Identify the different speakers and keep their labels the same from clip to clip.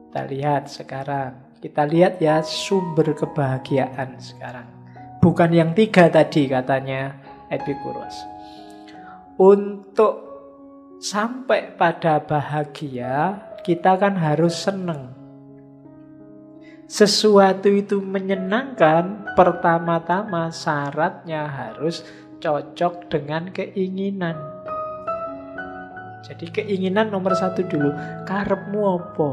Speaker 1: Kita lihat sekarang. Kita lihat ya sumber kebahagiaan sekarang. Bukan yang 3 tadi katanya Epikuros. Untuk sampai pada bahagia, kita kan harus senang. Sesuatu itu menyenangkan, pertama-tama syaratnya harus cocok dengan keinginan. Jadi keinginan nomor 1 dulu. Karepmu apa?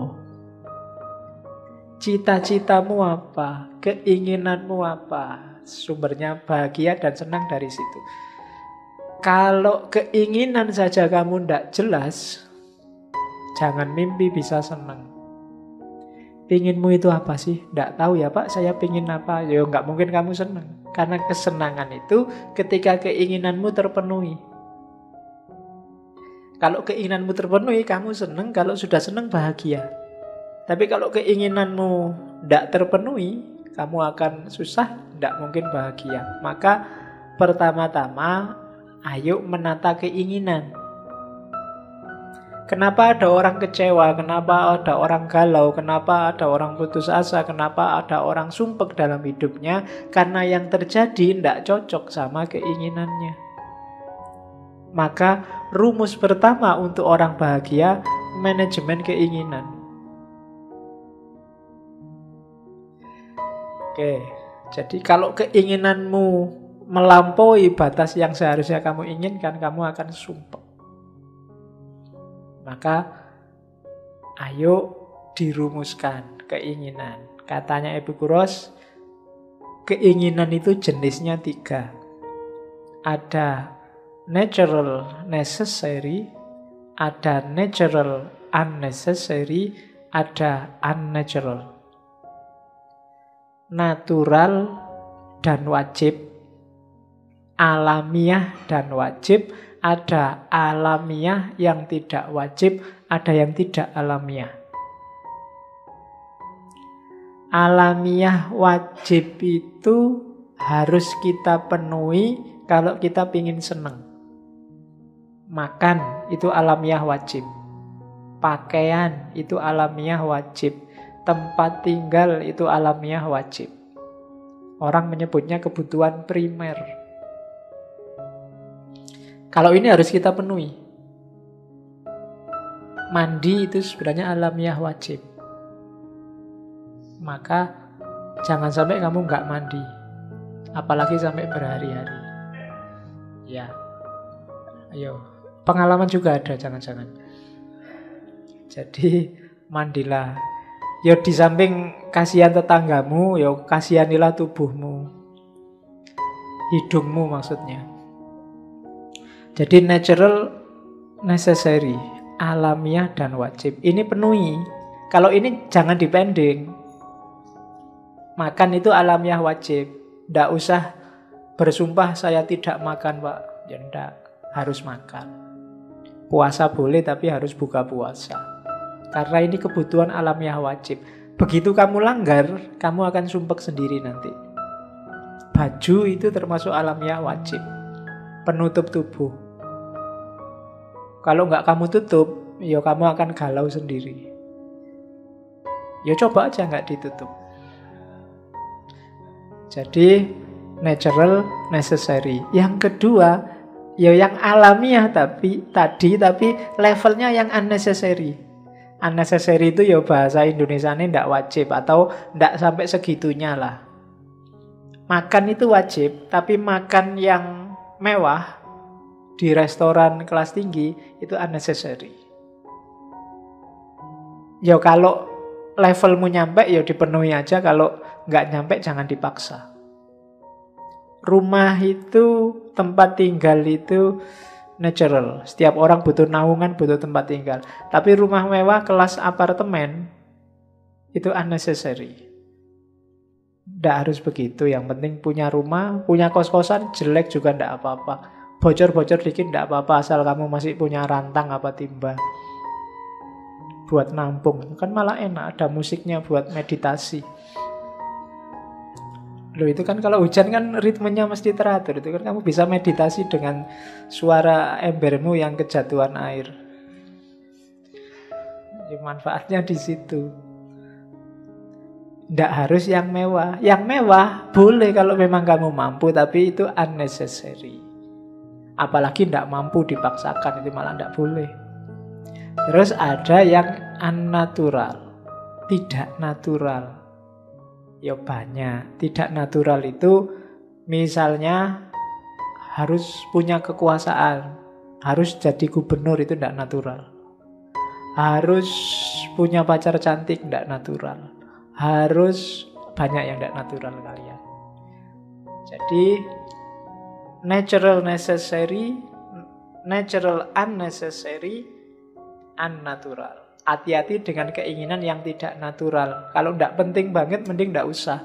Speaker 1: Cita-citamu apa? Keinginanmu apa? Sumbernya bahagia dan senang dari situ. Kalau keinginan saja kamu tidak jelas, jangan mimpi bisa senang. Pinginmu itu apa sih? Tidak tahu ya Pak, saya pingin apa? Ya nggak mungkin kamu senang. Karena kesenangan itu ketika keinginanmu terpenuhi. Kalau keinginanmu terpenuhi, kamu senang. Kalau sudah senang, bahagia. Tapi kalau keinginanmu tidak terpenuhi, kamu akan susah, tidak mungkin bahagia. Maka pertama-tama, ayo menata keinginan. Kenapa ada orang kecewa, kenapa ada orang galau, kenapa ada orang putus asa, kenapa ada orang sumpek dalam hidupnya? Karena yang terjadi tidak cocok sama keinginannya. Maka rumus pertama untuk orang bahagia, manajemen keinginan. Oke, jadi kalau keinginanmu melampaui batas yang seharusnya kamu inginkan, kamu akan sumpek. Maka ayo dirumuskan keinginan. Katanya Epikuros, keinginan itu jenisnya 3. Ada natural necessary, ada natural unnecessary, ada unnatural. Natural dan wajib, alamiah dan wajib. Ada alamiah yang tidak wajib, ada yang tidak alamiah. Alamiah wajib itu harus kita penuhi kalau kita ingin senang. Makan itu alamiah wajib. Pakaian itu alamiah wajib. Tempat tinggal itu alamiah wajib. Orang menyebutnya kebutuhan primer. Kalau ini harus kita penuhi. Mandi itu sebenarnya alamiah wajib. Maka jangan sampai kamu nggak mandi. Apalagi sampai berhari-hari. Ya. Ayo. Pengalaman juga ada, jangan-jangan. Jadi mandilah. Ya di samping kasihan tetanggamu, ya kasihanilah tubuhmu. Hidungmu maksudnya. Jadi natural, necessary, alamiah dan wajib. Ini penuhi. Kalau ini jangan dipending. Makan itu alamiah wajib. Tidak usah bersumpah saya tidak makan Pak. Ya tidak, harus makan. Puasa boleh tapi harus buka puasa. Karena ini kebutuhan alamiah wajib. Begitu kamu langgar, kamu akan sumpek sendiri nanti. Baju itu termasuk alamiah wajib. Penutup tubuh. Kalau nggak kamu tutup, ya kamu akan galau sendiri. Ya coba aja nggak ditutup. Jadi natural, necessary. Yang kedua, ya yang alamiah tapi levelnya yang unnecessary. Unnecessary itu ya bahasa Indonesianya tidak wajib atau tidak sampai segitunya lah. Makan itu wajib, tapi makan yang mewah di restoran kelas tinggi itu unnecessary. Ya kalau levelmu nyampe ya dipenuhi aja, kalau nggak nyampe jangan dipaksa. Rumah itu, tempat tinggal itu natural. Setiap orang butuh naungan, butuh tempat tinggal. Tapi rumah mewah kelas apartemen itu unnecessary. Nggak harus begitu. Yang penting punya rumah, punya kos-kosan jelek juga nggak apa-apa. Bocor-bocor dikit tidak apa-apa, asal kamu masih punya rantang apa timba buat nampung. Kan malah enak, ada musiknya buat meditasi. Loh itu kan kalau hujan kan ritmenya mesti teratur. Itu kan kamu bisa meditasi dengan suara embermu yang kejatuhan air. Ya, manfaatnya di situ. Tidak harus yang mewah. Yang mewah boleh kalau memang kamu mampu, tapi itu unnecessary. Apalagi tidak mampu dipaksakan, itu malah tidak boleh. Terus ada yang unnatural, tidak natural. Ya banyak. Tidak natural itu misalnya harus punya kekuasaan, harus jadi gubernur, itu tidak natural. Harus punya pacar cantik, tidak natural. Harus banyak yang tidak natural kalian. Jadi natural necessary, natural unnecessary, unnatural. Hati-hati dengan keinginan yang tidak natural. Kalau tidak penting banget, mending tidak usah.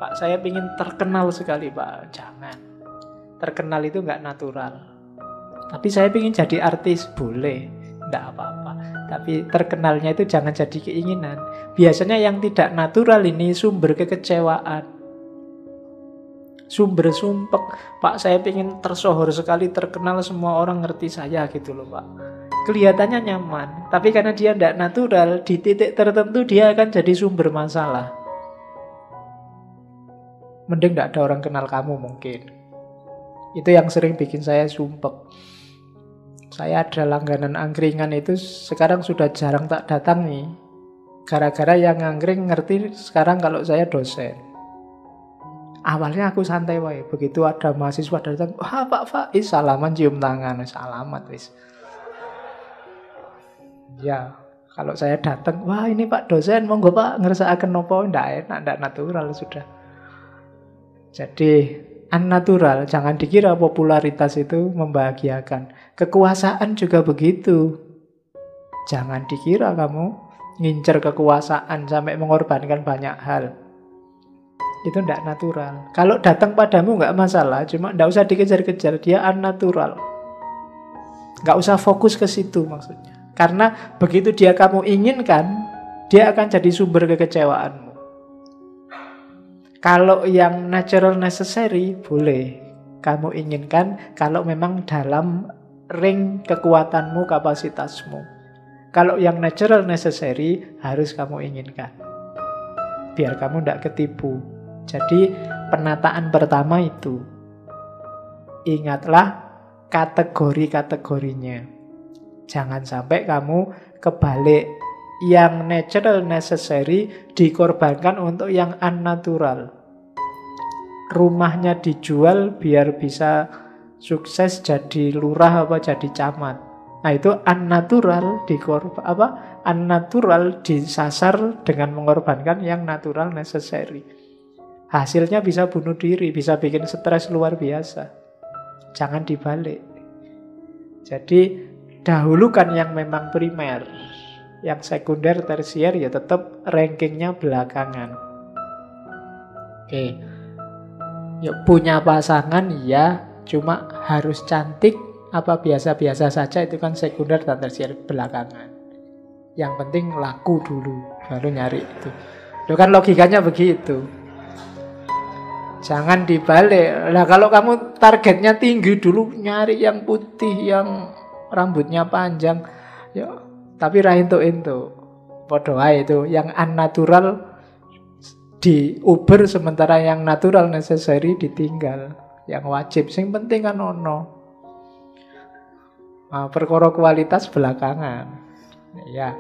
Speaker 1: Pak, saya ingin terkenal sekali, Pak. Jangan. Terkenal itu nggak natural. Tapi saya ingin jadi artis, boleh. Tidak apa-apa. Tapi terkenalnya itu jangan jadi keinginan. Biasanya yang tidak natural ini sumber kekecewaan, sumber sumpek. Pak, saya ingin tersohor sekali, terkenal, semua orang ngerti saya gitu loh, Pak. Kelihatannya nyaman, tapi karena dia tidak natural, di titik tertentu dia akan jadi sumber masalah. Mending tidak ada orang kenal kamu mungkin. Itu yang sering bikin saya sumpek. Saya ada langganan angkringan itu sekarang sudah jarang tak datangi. Gara-gara yang angkring ngerti sekarang kalau saya dosen. Awalnya aku santai wae. Begitu ada mahasiswa datang, wah Pak Faiz, salaman cium tangan, salamat wis. Ya, kalau saya datang, wah ini Pak dosen, monggo Pak ngersakaken nopo, ndak enak, ndak natural sudah. Jadi unnatural, jangan dikira popularitas itu membahagiakan. Kekuasaan juga begitu. Jangan dikira kamu ngincer kekuasaan sampai mengorbankan banyak hal. Itu tidak natural. Kalau datang padamu nggak masalah, cuma tidak usah dikejar-kejar, dia unnatural. Nggak usah fokus ke situ maksudnya. Karena begitu dia kamu inginkan, dia akan jadi sumber kekecewaanmu. Kalau yang natural necessary, boleh kamu inginkan kalau memang dalam ring kekuatanmu, kapasitasmu. Kalau yang natural necessary, harus kamu inginkan. Biar kamu tidak ketipu. Jadi penataan pertama itu. Ingatlah kategori-kategorinya. Jangan sampai kamu kebalik. Yang natural necessary dikorbankan untuk yang unnatural. Rumahnya dijual biar bisa sukses jadi lurah apa jadi camat. Nah itu unnatural unnatural disasar dengan mengorbankan yang natural necessary. Hasilnya bisa bunuh diri, bisa bikin stres luar biasa. Jangan dibalik. Jadi dahulukan yang memang primer. Yang sekunder, tersier ya tetap rankingnya belakangan. Oke. Yuk, punya pasangan ya, cuma harus cantik apa biasa-biasa saja, itu kan sekunder dan tersier belakangan. Yang penting laku dulu, baru nyari itu. Itu kan logikanya begitu. Jangan dibalik. Lah kalau kamu targetnya tinggi dulu, nyari yang putih, yang rambutnya panjang, ya tapi ra entuk-entuk. Padha wae itu, yang unnatural diuber sementara yang natural necessary ditinggal. Yang wajib sing penting kan ono. Nah, perkara kualitas belakangan. Ya.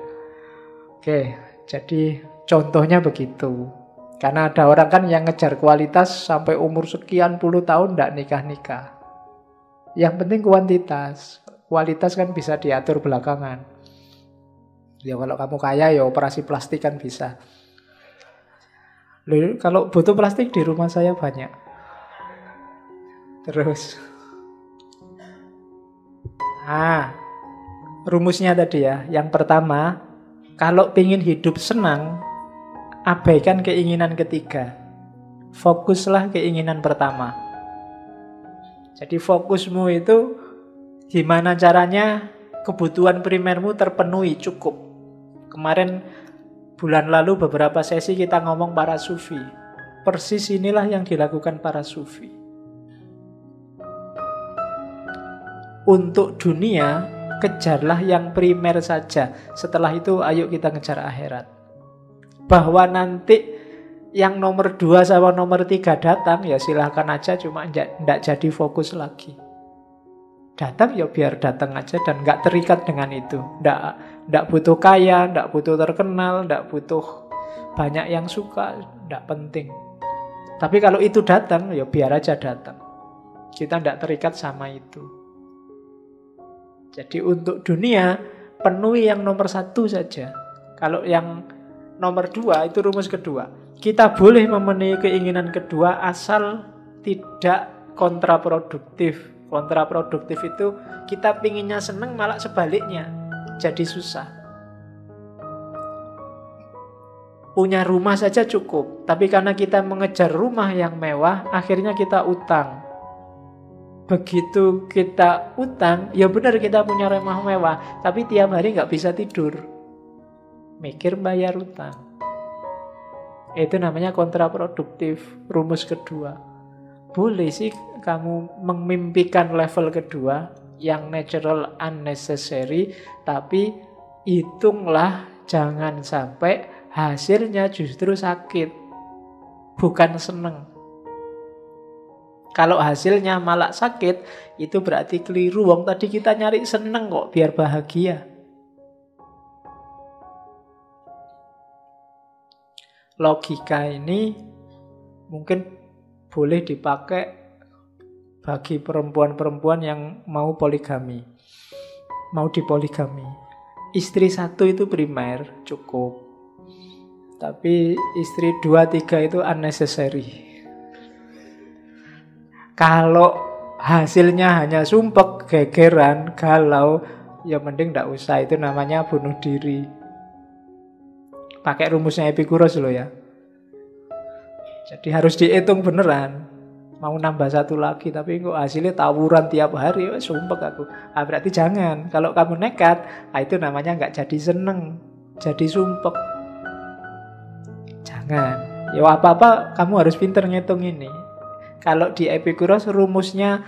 Speaker 1: Oke, jadi contohnya begitu. Karena ada orang kan yang ngejar kualitas sampai umur sekian puluh tahun ndak nikah-nikah. Yang penting kuantitas. Kualitas kan bisa diatur belakangan. Ya kalau kamu kaya ya operasi plastik kan bisa. Loh, kalau butuh plastik di rumah saya banyak. Terus rumusnya tadi ya. Yang pertama, kalau ingin hidup senang, abaikan keinginan ketiga. Fokuslah keinginan pertama. Jadi fokusmu itu gimana caranya kebutuhan primermu terpenuhi cukup. Kemarin bulan lalu beberapa sesi kita ngomong para sufi. Persis inilah yang dilakukan para sufi. Untuk dunia, kejarlah yang primer saja. Setelah itu ayo kita ngejar akhirat. Bahwa nanti yang nomor 2 sama nomor 3 datang, ya silahkan aja, cuma nggak jadi fokus lagi. Datang ya biar datang aja dan nggak terikat dengan itu. Nggak butuh kaya, nggak butuh terkenal, nggak butuh banyak yang suka, nggak penting. Tapi kalau itu datang, ya biar aja datang. Kita nggak terikat sama itu. Jadi untuk dunia, penuhi yang nomor 1 saja. Kalau yang nomor 2, itu rumus kedua. Kita boleh memenuhi keinginan kedua asal tidak kontraproduktif. Kontraproduktif itu kita pinginnya seneng malah sebaliknya. Jadi susah. Punya rumah saja cukup. Tapi karena kita mengejar rumah yang mewah, akhirnya kita utang. Begitu kita utang, ya benar kita punya rumah mewah, tapi tiap hari nggak bisa tidur. Mikir bayar utang. Itu namanya kontraproduktif, rumus kedua. Boleh sih kamu memimpikan level kedua, yang natural unnecessary, tapi hitunglah jangan sampai hasilnya justru sakit, bukan seneng. Kalau hasilnya malah sakit, itu berarti keliru. Wong tadi kita nyari seneng kok, biar bahagia. Logika ini mungkin boleh dipakai bagi perempuan-perempuan yang mau poligami, mau dipoligami. Istri 1 itu primer, cukup. Tapi istri 2, 3 itu unnecessary. Kalau hasilnya hanya sumpek, gegeran, galau, ya mending nggak usah. Itu namanya bunuh diri. Pakai rumusnya Epikuros loh ya. Jadi harus dihitung beneran. Mau nambah 1 lagi, tapi kok hasilnya tawuran tiap hari, sumpek aku. Berarti jangan. Kalau kamu nekat, itu namanya nggak jadi seneng, jadi sumpek. Jangan. Ya apa-apa kamu harus pinter ngitung ini. Kalau di Epikuros rumusnya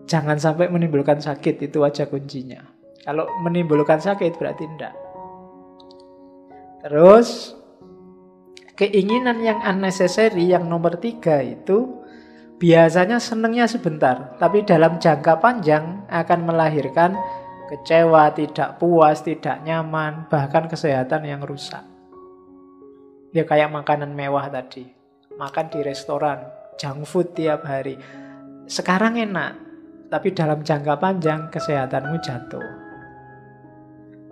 Speaker 1: jangan sampai menimbulkan sakit, itu aja kuncinya. Kalau menimbulkan sakit berarti enggak. Terus keinginan yang unnecessary, yang nomor 3 itu biasanya senengnya sebentar, tapi dalam jangka panjang akan melahirkan kecewa, tidak puas, tidak nyaman, bahkan kesehatan yang rusak. Ya kayak makanan mewah tadi, makan di restoran, junk food tiap hari. Sekarang enak, tapi dalam jangka panjang kesehatanmu jatuh.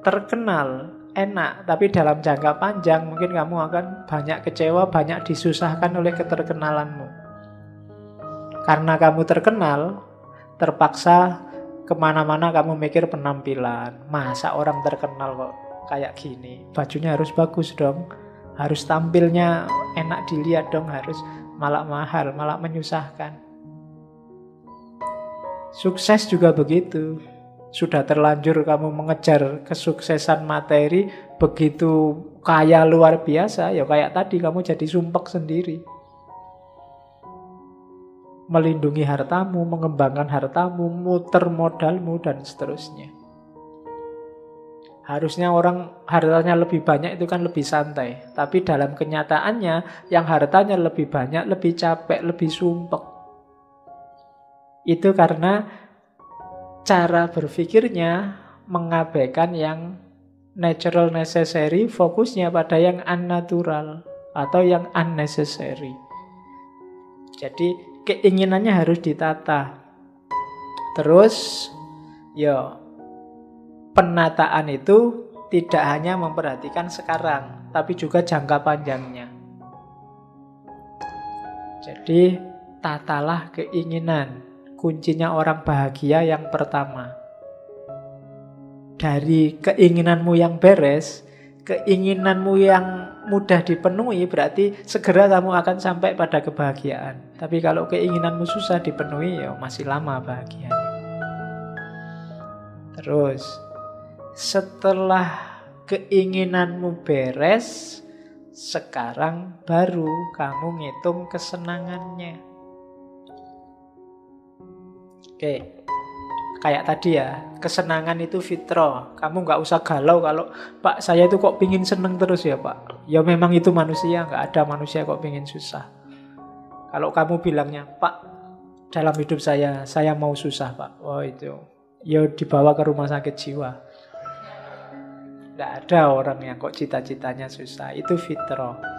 Speaker 1: Terkenal, enak, tapi dalam jangka panjang mungkin kamu akan banyak kecewa, banyak disusahkan oleh keterkenalanmu. Karena kamu terkenal, terpaksa kemana-mana kamu mikir penampilan. Masa orang terkenal kok kayak gini, bajunya harus bagus dong, harus tampilnya enak dilihat dong, harus, malah mahal, malah menyusahkan. Sukses juga begitu. Sudah terlanjur kamu mengejar kesuksesan materi, begitu kaya luar biasa, ya kayak tadi kamu jadi sumpek sendiri. Melindungi hartamu, mengembangkan hartamu, muter modalmu, dan seterusnya. Harusnya orang hartanya lebih banyak itu kan lebih santai. Tapi dalam kenyataannya, yang hartanya lebih banyak, lebih capek, lebih sumpek. Itu karena cara berpikirnya mengabaikan yang natural necessary, fokusnya pada yang unnatural atau yang unnecessary. Jadi keinginannya harus ditata. Terus, ya, penataan itu tidak hanya memperhatikan sekarang, tapi juga jangka panjangnya. Jadi, tatalah keinginan. Kuncinya orang bahagia yang pertama. Dari keinginanmu yang beres, keinginanmu yang mudah dipenuhi, berarti segera kamu akan sampai pada kebahagiaan. Tapi kalau keinginanmu susah dipenuhi, ya masih lama bahagianya. Terus, setelah keinginanmu beres, sekarang baru kamu ngitung kesenangannya. Oke, Kayak tadi ya, kesenangan itu fitrah. Kamu nggak usah galau kalau, Pak saya itu kok pingin seneng terus ya Pak. Ya memang itu manusia, nggak ada manusia kok pingin susah. Kalau kamu bilangnya, Pak dalam hidup saya mau susah Pak. Oh itu, ya dibawa ke rumah sakit jiwa. Nggak ada orang yang kok cita-citanya susah. Itu fitrah.